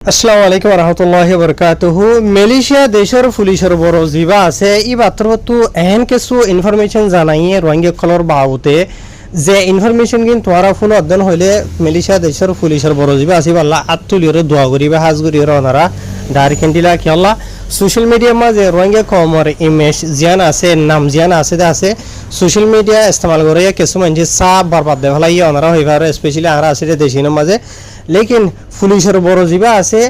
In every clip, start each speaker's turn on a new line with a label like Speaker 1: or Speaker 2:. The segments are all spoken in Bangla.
Speaker 1: আসসালামু আলাইকুম রহমতুল্লাহি বরকাতুহু। মালয়েশিয়া দেশের পুলিশের বড় জিবা আছে ই মাত্রতো এহেন কিছু ইনফরমেশন জানাইয়ে রোহিঙ্গা কলর বাবুতে যে ইনফরমেশন কিন্তু তোমরা ফোন অধ্যয়ন হইলে মালয়েশিয়া দেশের পুলিশের বড় জিবা আছে আল্লাহ আত্মলিয়রে দোয়া করিবে হাজ করিবে ওনারা ডাইরেক্টলিলা কি আল্লাহ সোশ্যাল মিডিয়া মাঝে রোহিঙ্গা কমর ইমেজ জিয়ান আছে নাম জিয়ান আছে সোশ্যাল মিডিয়া ইস্তেমাল করে কিছু মানুষ সাপ বরবাদ দেখালাই ওনারা হইবার স্পেশালি আমরা আছে দেশিনের মাঝে লেকিন পুলিশের বড় জিবা আছে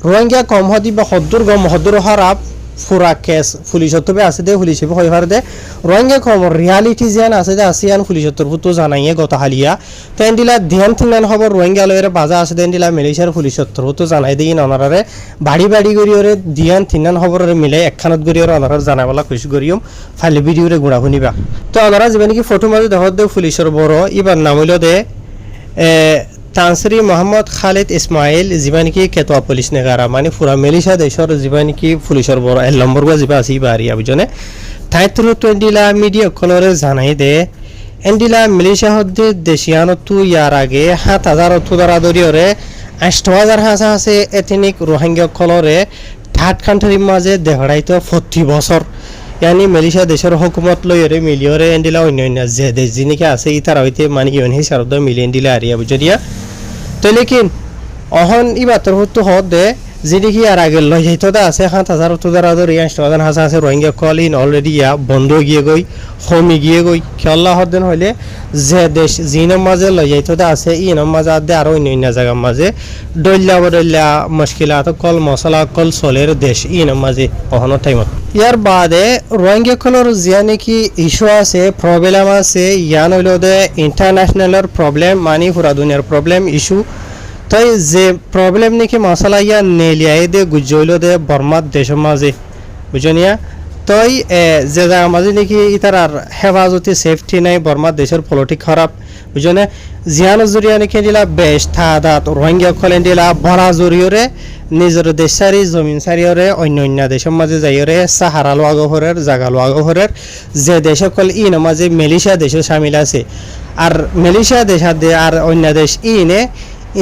Speaker 1: রোহিঙ্গা কম হদি বা হদ্দুর গম হদ্দুর হরাপ ফুরা কেস পুলিশের তবে আছে দে পুলিশে হইবার দে রোহিঙ্গা কম রিয়ালিটি জিয়ান আছে দে আসিয়ান পুলিশের তরফতো জানাইয়ে গত হালিয়া তেন্ডিলা ধ্যান থিনান খবর রোহিঙ্গা লয়ের বাজা আছে তেন্ডিলা মালয়েশিয়ার পুলিশের তরফতো জানাই দিই অনারে বাড়ি গড়িওরে ধ্যান থিনান খবরের মিলে একখানত গড়িওরে অনার জানাবলা খুশি করিম ফাইলে ভিডিওরে গুড়া শুনিবা তো অনারা যে নাকি ফটো মাঝে দেখত দে পুলিশের বড় এবার নাম হইল দে তানসরি মোহাম্মদ খালিদ ইসমাইল জীবানিকি কেতোয়া পুলিশ নেগারা মানে পুরা মালয়েশিয়া দেশের জীবানিকি পুলিশের বড় এক নম্বর জিবা আছে বাড়ি আবিজনে তাইত্র এন্ডিলা মিডিয়া কলরে জানাই দে এন্ডিলা মালয়েশিয়া হদ্দে দেশিয়ানতু ইয়ার আগে ৭,০০০ দ্বারা দরিয়রে ৮,০০০ হাসা আছে এথনিক রোহিঙ্গা কলরে থার্ড কান্ট্রির মাঝে দেহড়াইতো ৪০ বছর यानी মালয়েশিয়া দেশের হুকুমত লইরে মিলিয়রে এন্ডিলা অন্য যে দেশ জিনিকে আছে ইতার হইতে মানে ইউন হিসাব মিলিয়ন দিলা আরিয়া বুঝিয়া তো লেকিন অহন ইবাতর হতো হদ দে যেদিকে আর আগে লই যাইতো দা আছে ৭,০০০ দ্বারা ধরে ৮,০০০ হাসা আছে রোহিঙ্গা কল ইন অলরেডি ইয়া বন্ধ গিয়ে গই হমি গিয়ে গই খেলা হদিন হইলে যে দেশ জিনের মাঝে লই যাইতো দা আছে ইনের মাঝে আদে আর অন্য জায়গার মাঝে ডল্লা বডল্লা মুশকিলাত কল মশলা কল সলের দেশ ইনের মাঝে অহনো টাইমত ইয়ার বাদে রোহিঙ্গা কলর জিয়া নাকি ইস্যু আছে প্রবলেম আছে ইয়ান হইল দে ইন্টারন্যাশনালের প্রবলেম মানে পুরা দুনিয়ার প্রবলেম ইস্যু তাই যে প্রবলেম নাকি মশলা ইয়া নেলিয়াই দে গুজইল দে বর্মার দেশের মাঝে বুঝনিয়া তাই যে জায়গার মাঝে নাকি ইতার আর হেফাজতি সেফটি নাই বর্মার দেশের পলিটিক খারাপ বুঝনে জিয়ান জরিয়া নাকি দিলা বেশ থাদাত রোহিঙ্গা কলেন দিলা বড়া জরিয়রে নিজের দেশ সারি জমিন সারিয়রে অন্য দেশের মাঝে যাইরে সাহারা লোয়াগহরের জাগা লোয়াগহরের যে দেশ কল ইন মাঝে মালয়েশিয়া দেশে সামিল আছে আর মালয়েশিয়া দেশ আর অন্য দেশ ইনে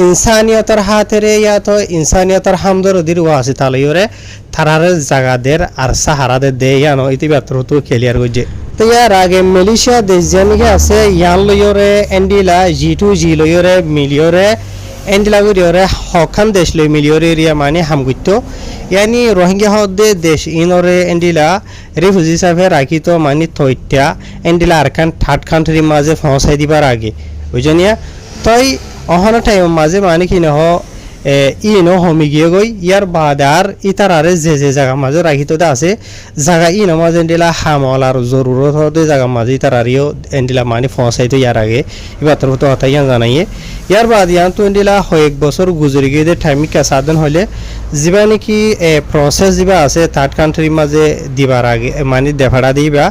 Speaker 1: ইনসানিয়তের হাতেরে ইয়া তো ইনসানিয়তের হামদরদির ওয়াসি তালইরে থারারে জাগাদের আর সাহারাদের দে ইয়ানো ইতিবাত্র তো ক্লিয়ার হইছে তো ইয়ার আগে মালয়েশিয়া দেশ জানিকে আছে ইয়ান লইরে এন্ডিলা জি লইরে মিলিয়রে এন্ডিলা গরিয়রে হখান দেশ লই মিলিয়রে এরিয়া মানে হামগুত্য ইয়ানি রোহিঙ্গা হদে দেশ ইনরে এন্ডিলা রিফিউজি হিসাবে রাখিত মানে থইত্যা এন্ডিলা আরকান থার্ড কান্ট্রির মাঝে পৌঁছাই দিবার আগে বুঝনিয়া তাই অহন টাইম মাঝে মানে কি নহ ইনো হমি গিয়ে গই ইয়ার বাদ আর ইতারারে যে জায়গা মাঝে রাখিত আছে জায়গা ইনো মাঝে এন্ডিলা হামল আর জরুরত হতে জায়গা মাঝে ইতারারিও এন্ডিলা মানে পৌঁছাইতো ইয়ার আগে এবার তো কথা ইয়ান জানাইয়ে ইয়ার বাদ ইয়ান তো এন্ডিলা কয়েক বছর গুজরি গিয়ে টাইমিক সাধন হলে যা নাকি প্রসেস যা আছে থার্ড কান্ট্রির মাঝে দিবার আগে মানে দেখাড়া দিবা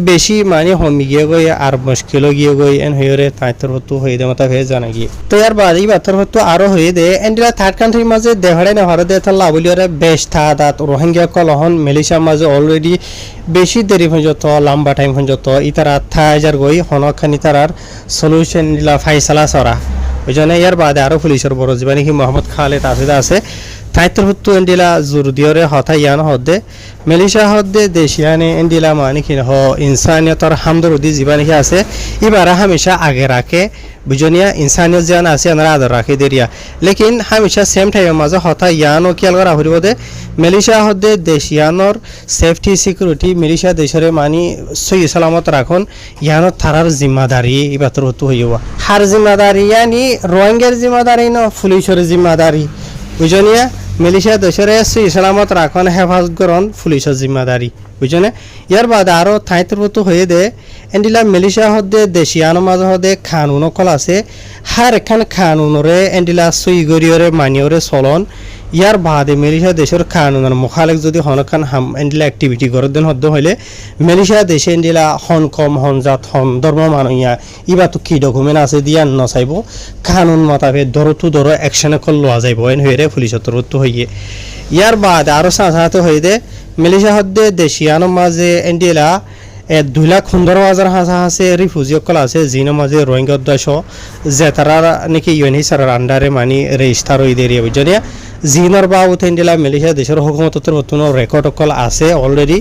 Speaker 1: বেশি মানে হমি গিয়ে গই আর মুশকিলও গিয়ে গই এন হইরে তাইতর হতো হয়ে দে মতা হয়ে জানা গিয়ে তো ইয়ার বাদ এই বাতর হতো আরো হয়ে দে এন্ডিলা থার্ড কান্ট্রির মাঝে দেখাড়ে না ভারতে তাল্লা বলিয়রে বেশ থাদাত রোহিঙ্গা কলহন মালয়েশিয়ার মাঝে অলরেডি বেশি দেরি পর্যন্ত লম্বা টাইম পর্যন্ত ইতারা ৮,০০০ গই হনখানি তারার সলিউশন দিলা ফাইসালা সরা বুঝনে ইয়ার বাদে আরো পুলিশের বড় জিবা নাকি মোহাম্মদ খালিদ আছে তাইতর হতো এন্ডিলা জোর দিয়রে হতা ইয়ান হদে মালয়েশিয়া হদে দেশিয়ানে এন্ডিলা মানে কি হ ইনসানিয়তর হামদরদি জিবা নাকি আছে এবার হামেশা আগে রাখে বুঝনিয়া ইনসানিয়ত জান আছে আমরা আদর রাখে দেরিয়া লেকিন হামেশা সেম টাইমের মাঝে হতা ইয়ানও খেয়াল করা হইব দে মালয়েশিয়া হদে দেশিয়ানর সেফটি সিকিউরিটি মালয়েশিয়া দেশের মানে সহি সালামত রাখন ইয়ানত থারার জিম্মাদারি এবার হতো হইব হার জিম্মাদারি ইয়ানি রোহিঙ্গার জিম্মাদারি ন পুলিশের জিম্মাদারি বুঝনিয়া মালয়েশিয়া দেশের সহি সালামত রাখন হেফাজত করন পুলিশের জিম্মাদারি বুঝনে ইয়ার বাদে আরও ঠাইতর মতো হয়ে দে এন্ডিলা মালয়েশিয়া হদে দেশিয়ানো মাঝে হদে খানুন কল আছে হার এখান খানুনরে এন্ডিলা সই গরিয়রে মানিয়রে চলন ইয়ার বাদে মালয়েশিয়া দেশের খানুনের মুখালেক যদি হনখান এন্ডিলা অ্যাক্টিভিটি করে দেন হদ্দ হইলে মালয়েশিয়া দেশে এন্ডিলা হন কম হন জাত হন ধর্ম মানুয়া ইবা তো কি ডকুমেন্ট আছে দিয়া নচাইব খানুন মতাবে ধরো অ্যাকশনে কল লোয়া যাইব এন হয়ে পুলিশের তরফ হইয়ে ইয়ার বাদে আরও সাথে হয়ে দে মালয়েশিয়া হদে দেশিয়ানো মাঝে এন্ডিলা 2,15,000 হাসা আছে রিফিউজি সকল আছে জিনো মাঝে রোহিঙ্গা উদ্দেশ্য যে তারা নাকি ইউএনএইচআর আন্ডারে মানে রেজিস্টার হয়ে দিয়ে বুঝলিয়া জিনোর বাবদ ইন্ডিয়া মালয়েশিয়া দেশের হুকুমতর বর্তমান রেকর্ড সকল আছে অলরেডি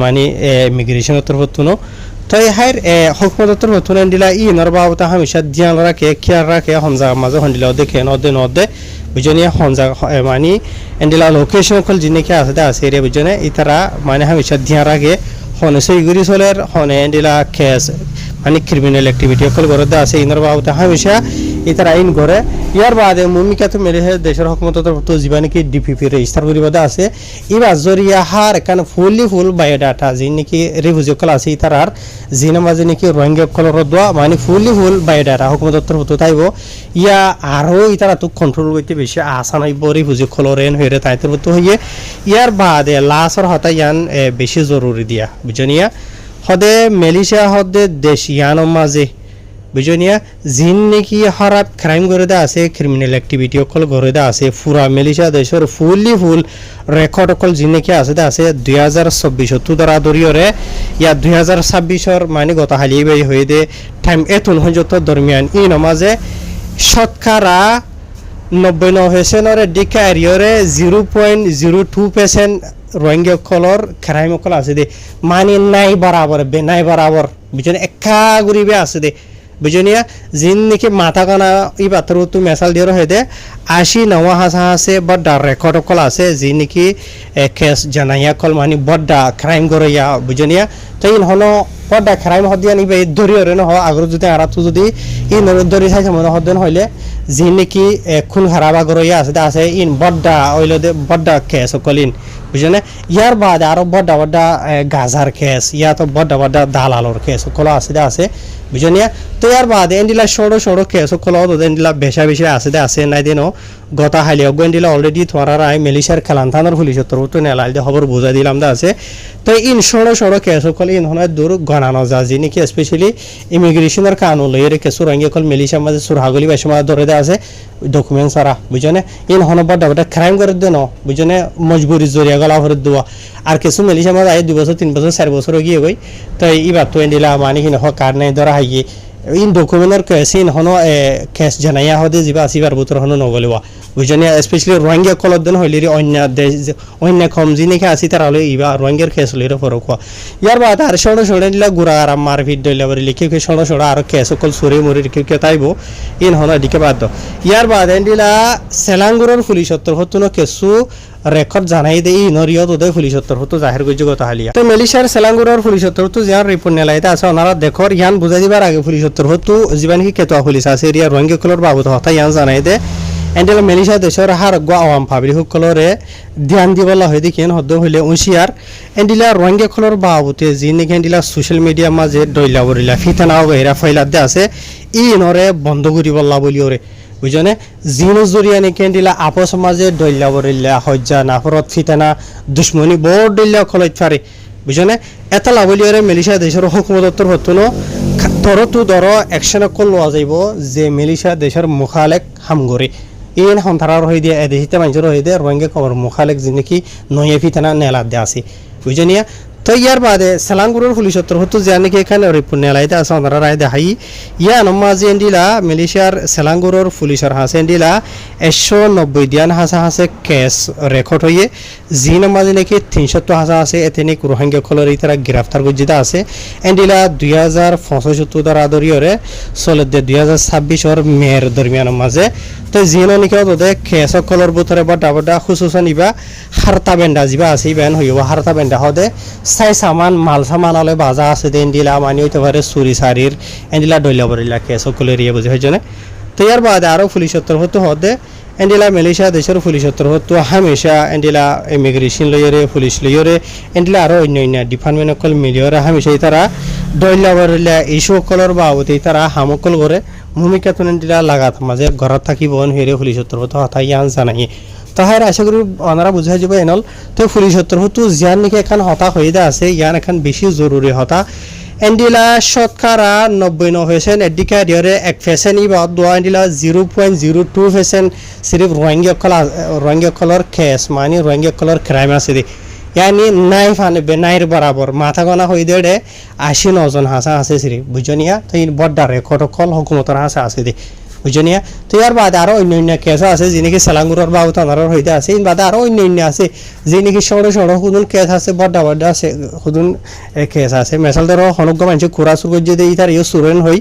Speaker 1: মানে ইমিগ্রেশনের বর্তমান তো হাইর হুকুমতর বর্তমান ইন্ডিয়া ইনোর বাবদ হামেশা ধ্যান রাখে খেয়াল রাখে হনজা মাঝে হন্ডিলা দেখে নদে বুঝনিয়া হনজা মানে ইন্ডিয়া লোকেশন সকল জিনিস আছে এরিয়া বুঝনে ইতারা মানে হামেশা ধ্যান রাখে হনে সৈগুড়ি চলের হনে এন্ডিলা কেস মানে ক্রিমিনাল অ্যাক্টিভিটি সকল করতে আছে ইনর বাবদ হামেশা ইতারা আইন করে ইয়ার বাদে মুমিকা তো মেলে দেশের হুকুমতর তো জীবানি কি ডিপিপি রেজিস্টার করিবাদা আছে ইবার জরিয়া হার কান ফুল বায়োডাটা যিনি নাকি রিফিউজি সকল আছে ইতারার জিনা মাঝে নাকি রোহিঙ্গা সকলের দোয়া মানে ফুল বায়োডাটা হুকুমতর হতো তাইব ইয়া আরও ইতারা তো কন্ট্রোল করতে বেশি আসান হইব রিফিউজি সকলের এন হয়ে তাইতের মতো হইয়ে ইয়ার বাদে লাসর হতা ইয়ান বেশি জরুরি দিয়া বুঝনিয়া হদে মালয়েশিয়া হদে দেশ ইয়ানোর মাঝে বুঝনিয়া জিন নাকি খারাপ ক্রাইম করে দেওয়া আছে ক্রিমিনাল অ্যাক্টিভিটি সকল করে দেওয়া আছে পুরা মালয়েশিয়া দেশের ফুল রেকর্ড সকল জিন নাকি আছে 2024 ধরা ধরিয়রে ইয়া 2026 মানে গত হালিয়ে বাই হয়ে দে টাইম এতুন হজত দরমিয়ান ই নমাজে শতকরা 99% ডিকা এরিয়রে 0.02% রোহিঙ্গা কলর ক্রাইম সকল আছে দে মানে নাই বরাবর বুঝছেন একা গরিবে আছে দে বুঝনিয়া জিন নাকি মাথা কানা ই পাত্র তো মেসাল দিয়ে হয়ে দে 80-90 হাসা আছে বড় রেকর্ড কল আছে যি নাকি কেস জানাইয়া কল মানে বড় ক্রাইম করে ইয়া বুঝনিয়া তো ইন হলো বড় ক্রাইম হদিয়া নিবে ধরিয়রে ন আগর যদি আরাতু যদি ই ধরি চাইছে মনে হদেন হইলে যি নাকি খুন হারাবা করে ইয়া আছে ইন বড় হইলে দে বড় কেস কলিন বুঝনে ইয়ার বাদ আরো বড় গাজার কেস ইয়া তো বড় দালালর কেস কল আছে বুঝনিয়া তো ইয়ার বাদ এন্ডিলা সড়ো কেস কল এন্ডিলা বেশা আছে নাই দেন গতা হালিয়া এন্ডিলা অলরেডি তোমার আই মালয়েশিয়ার খেলান্থানোর পুলিশ তো নেলাল দে খবর বুঝা দিলাম দা আছে তো ইন সড়ো কেস কল ইন হনে দূর গণানো যা যি নাকি স্পেশালি ইমিগ্রেশনের কানুন লইরে কেস রঙ্গে কল মালয়েশিয়ার মাঝে সুরহাগলি বেশমা ধরে দে আছে ডকুমেন্ট সারা বুঝনে ইন হনে বড় ক্রাইম করে দেন বুঝনে মজবুরি জরিয়া গলা ভরে দেওয়া আর কিছু মালয়েশিয়ার মাঝে 2 বছর 3 বছর 4 বছর গিয়ে গই তো ইবার তো এন্ডিলা মানে কি নহ কার নাই ধরা হাইয়ে ইন ডকুমেন্টর কেসিন হনো কেস জানাইয়া হদে যিবা আসিবার বুতর হনো নগলেওয়া বুঝনিয়া স্পেশালি রোহিঙ্গা কলর দেন হইলেরি অন্য কম জিনিকে আসি তার হলে ইবা রোহিঙ্গার কেস লইরে ফরক ইয়ার বাদ আর সড়ো দিলা গুড়া আর মারপিট দইলা বলে লিখে সড়ো আর কেস কল সুরে মুরে কে তাইব ইন হনো দিকে বাদ ইয়ার বাদ এন্ডিলা সেলাঙ্গুরর পুলিশ সত্তর হতুনো কেসু রেকর্ড জানাই দেই নরিয়ত উদয় পুলিশ সত্তর হতো জাহির গজ্য কথা হালিয়া তো মালয়েশিয়ার সেলাঙ্গুরর পুলিশ সত্তর হতো যার রিপোর্ট নেলাইতে আছে ওনারা দেখর ইয়ান বুঝাই দিবার আগে পুলিশ সত্তর হতো জীবান কি কেতোয়া পুলিশ আছে এরিয়া রোহিঙ্গা কলর বাবদ হতা ইয়ান জানাই দে এন্ডেল মালয়েশিয়া দেশের হার গো আওয়াম পাবলিক সকলরে ধ্যান দিবলা হয় দেখেন হদ্দ হইলে উঁশিয়ার এন্ডিলা রোহিঙ্গা কলর বাবদে যি নাকি এন্ডিলা সোশ্যাল মিডিয়া মাঝে দইলা বরিলা ফিতানা বেরা ফাইলা দে আছে ই নরে বন্ধ করিবলা বলিওরে বুঝনে জিনো জরিয়া নাকি এন্ডিলা আপস মাঝে দইলা বরিলা হজ্জা নাফরত ফিতানা দুশ্মনী বড় দইলা খলাইত পারে বুঝনে এত লাভলিওরে মালয়েশিয়া দেশের হুকুমতর হতনো ধরতো ধর অ্যাকশন কল লওয়া যাইব যে মালয়েশিয়া দেশের মুখালেক হামগরে ইন হন্থারার হয়ে দিয়ে এদেশিতে মানুষের হয়ে দিয়ে রোহিঙ্গা খবর মুখালেক যে নাকি নয়ে ফিতানা নেলা দে আছে বুঝনিয়া তো ইয়ার বাদে সেলাঙ্গুরর পুলিশ সত্তর হতো যে নাকি এখানে রিপোর্ট নেলাইতে আছে ওনারা রায় দেখাই ইয়া নমাজি এন্ডিলা মালয়েশিয়ার সেলাঙ্গুরর পুলিশের হাসে এন্ডিলা 190 দিয়ান হাসে কেস রেকর্ড হয়ে জি নমাজি নাকি 300 হাসা আছে এতে নাকি রোহিঙ্গা খলর ইতারা গ্রেফতার গজিতা আছে এন্ডিলা 2065 দ্বারা ধরিয়রে চলে 2026 মের দরমিয়ান মাঝে তো জিনো নাকি ওদের কেস কলর বুতরে বড় খুসুসন ইবা হারতা বেন্ডা যিবা আছে ইবেন হইব হারতা বেন্ডা হদে সাই সামান মাল সামান আলে বাজা আছে দেন দিলা মানি হইতে পারে চুরি সারির এন্ডিলা দইলা বরিলা কেস কলের ইয়ে বুঝে হইজনে তো ইয়ার বাদে আরো পুলিশ সত্তর হতো হদে এন্ডিলা মালয়েশিয়া দেশের পুলিশ সত্তর হতো হামেশা এন্ডিলা ইমিগ্রেশন লইরে পুলিশ লইরে এন্ডিলা আরো অন্য ডিপার্টমেন্ট কল মিলিয়রে হামেশা তারা দইলা বরিলা ইস্যু কলর বাবতে তারা হামকল করে ভূমিকা তো এন্ডিলা লাগাত মাঝে ঘরত থাকি বন হইরে পুলিশ সত্তর হতো হতাই ইয়ান জানাই তাহার আশা করি ওনারা বুঝাই যাব এনল তো পুলিশ সত্তর হতো জিয়ান নাকি এখন হতা হয়ে আছে ইয়ান এখন বেশি জরুরি হতা এন্ডিলা শতকরা 99% এদিকে দিরে 1% ই বাদ দোয়া এন্ডিলা 0.02% সিরিফ রোহিঙ্গা কলর কেস মানে রোহিঙ্গা কলর ক্রাইম আছে ইয়ানি নাই ফানবে নাইর বরাবর মাথা গনা হই দেড়ে 89 হাসা আছে শ্রী বুঝনিয়া তো বড় রেকর্ড কল হুকুমতর হাসা আছে দে বুঝনিয়া তো ইয়ার বাদে আরো অন্য কেস আছে যিনি সালাঙ্গুরর বাবু তানারর হইতে আছে ইন বাদে আরো অন্য আছে যিনি সড় হুদুন কেস আছে বড় আছে হুদুন কেস আছে মেসাল ধরো হনজ্ঞ মানুষ খুরা সুর গজ্জে দেই তার ইয়ে সুরেন হই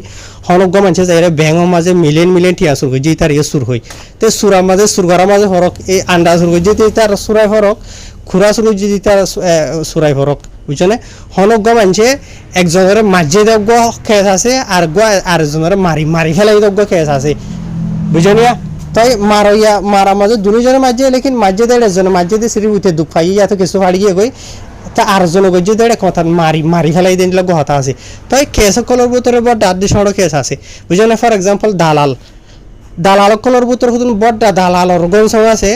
Speaker 1: হনজ্ঞ মানুষ যাইরে ব্যাঙর মাঝে মিলেন টিয়া সুর গজ্জে তার ইয়ে সুর হই তে সুরার মাঝে সুরগরার মাঝে ফরক এই আন্ডা সুর গজ্জে তার সুরাই ফরক খুরা সুর যদি তার সুরাই ফরক বুঝছনে হনজ্ঞ মানুষে একজনের মাঝে দগ্গ কেস আছে আর আরেকজনের মারি ফেলাই দগ্গ কেস আছে বুঝনিয়া তাই মারা মাঝে দুজনের মাঝে লেকিন মাঝে দেড় একজনের মাঝে দিয়ে সিঁড়ি উঠে দুঃখ পাই এত কিছু ফাড়ি গিয়ে গই তা আরেকজন গজ্জে দেড় কথা মারি ফেলাই দিন হতা আছে তাই কেস কলর ভিতরে বড় ডাদ্দি সড় কেস আছে বুঝনে ফর এক্সাম্পল দালাল কলর ভিতরে হুদুন বড় দালালর গঞ্জ আছে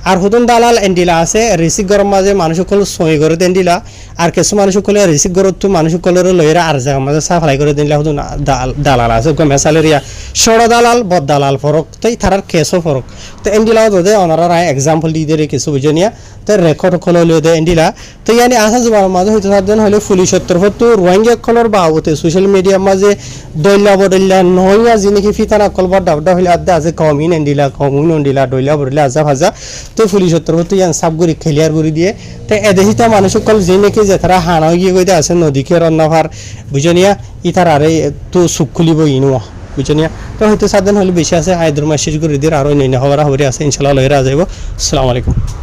Speaker 1: আর হুদুন দালাল এন্ডিলা আছে রিসিক গরম মাঝে মানুষ সকল সই করে দেন্ডিলা আর কিছু মানুষ সকলে রিসিক গরত তো মানুষ সকলের লইরা আর জায়গা মাঝে সাফাই করে দিলা হুদুন দালাল আছে মেসালেরিয়া সড় দালাল বদ দালাল ফরক তাই তারার কেসও ফরক তো এন্ডিলা দে ওনারা এক্সাম্পল দিয়ে দিয়ে কিছু বুঝনিয়া তো রেকর্ড কল হইলে দে এন্ডিলা তো ইয়ানি আসা যাবার মাঝে হইতে সাবধান হইলে পুলিশের তরফ তো রোহিঙ্গা কলর বাবতে সোশ্যাল মিডিয়ার মাঝে দইলা বদইলা নইয়া যিনি ফিতানা কলবার ডাবডা হইলে আদা আছে কমিন এন্ডিলা দইলা বদইলা আজা ভাজা তো পুলিশের তরফ তো ইয়ান সাব করে ক্লিয়ার করে দিয়ে তো এদেশিতা মানুষ সকল যে নাকি যে তারা হানা গিয়ে গইতে আছে নদীকে রন্নাভার বুঝনিয়া ইতার আরে তো সুখ খুলিব ইনুয়া বুঝনিয়া তো হয়তো সাবধান হলে বেশি আছে আয়দুর মাস শেষ করে দিয়ে আরো নইনা হওয়ার আছে ইনশাল্লাহ লইরা যাইব আসসালামু আলাইকুম